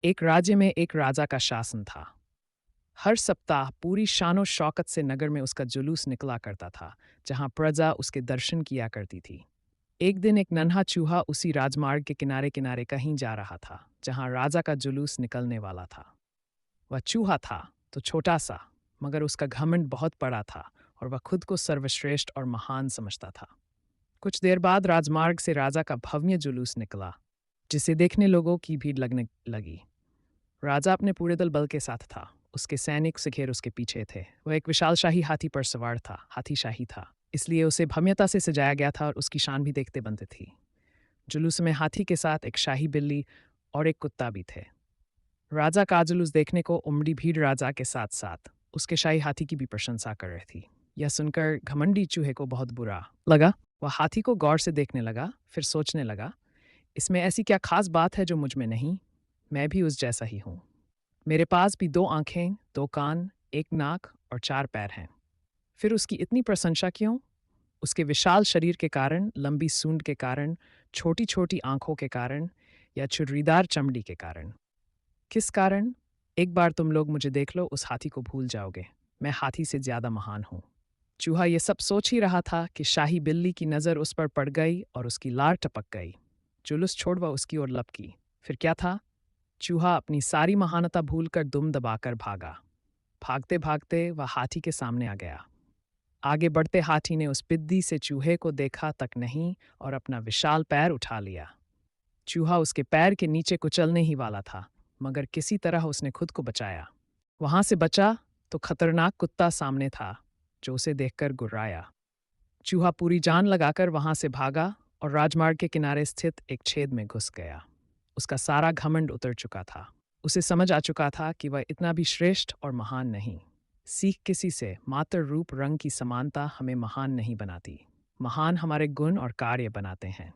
एक राज्य में एक राजा का शासन था। हर सप्ताह पूरी शानो शौकत से नगर में उसका जुलूस निकला करता था, जहां प्रजा उसके दर्शन किया करती थी। एक दिन एक नन्हा चूहा उसी राजमार्ग के किनारे किनारे कहीं जा रहा था, जहां राजा का जुलूस निकलने वाला था। वह चूहा था तो छोटा सा, मगर उसका घमंड बहुत बड़ा था और वह खुद को सर्वश्रेष्ठ और महान समझता था। कुछ देर बाद राजमार्ग से राजा का भव्य जुलूस निकला, जिसे देखने लोगों की भीड़ लगने लगी। राजा अपने पूरे दल बल के साथ था। उसके सैनिक सिखेर उसके पीछे थे। वह एक विशाल शाही हाथी पर सवार था। हाथी शाही था, इसलिए उसे भव्यता से सजाया गया था और उसकी शान भी देखते बनते थी। जुलूस में हाथी के साथ एक शाही बिल्ली और एक कुत्ता भी थे। राजा का जुलूस देखने को उमड़ी भीड़ राजा के साथ साथ उसके शाही हाथी की भी प्रशंसा कर रही थी। यह सुनकर घमंडी चूहे को बहुत बुरा लगा। वह हाथी को गौर से देखने लगा, फिर सोचने लगा, इसमें ऐसी क्या खास बात है जो मुझ में नहीं? मैं भी उस जैसा ही हूँ। मेरे पास भी 2 आँखें, 2 कान, 1 नाक और 4 पैर हैं। फिर उसकी इतनी प्रशंसा क्यों? उसके विशाल शरीर के कारण, लंबी सूंड के कारण, छोटी-छोटी आँखों के कारण या छुरीदार चमड़ी के कारण? किस कारण? एक बार तुम लोग मुझे देख लो, उस हाथी को भूल जाओगे। मैं हाथी से ज़्यादा महान हूँ। चूहा ये सब सोच ही रहा था कि शाही बिल्ली की नज़र उस पर पड़ गई और उसकी लार टपक गई। जुलूस छोड़ वह उसकी ओर लपकी। फिर क्या था? चूहा अपनी सारी महानता भूलकर दुम दबाकर भागा। भागते-भागते वह हाथी के सामने आ गया। आगे बढ़ते हाथी ने उस पिद्दी से चूहे को देखा तक नहीं और अपना विशाल पैर उठा लिया। चूहा उसके पैर के नीचे कुचलने ही वाला था, मगर किसी तरह उसने खुद को बचाया। वहां से बचा तो खतरनाक कुत्ता सामने था, जो उसे देखकर गुर्राया। चूहा पूरी जान लगाकर वहां से भागा और राजमार्ग के किनारे स्थित एक छेद में घुस गया। उसका सारा घमंड उतर चुका था। उसे समझ आ चुका था कि वह इतना भी श्रेष्ठ और महान नहीं। सीख किसी से मात्र रूप रंग की समानता हमें महान नहीं बनाती। महान हमारे गुण और कार्य बनाते हैं।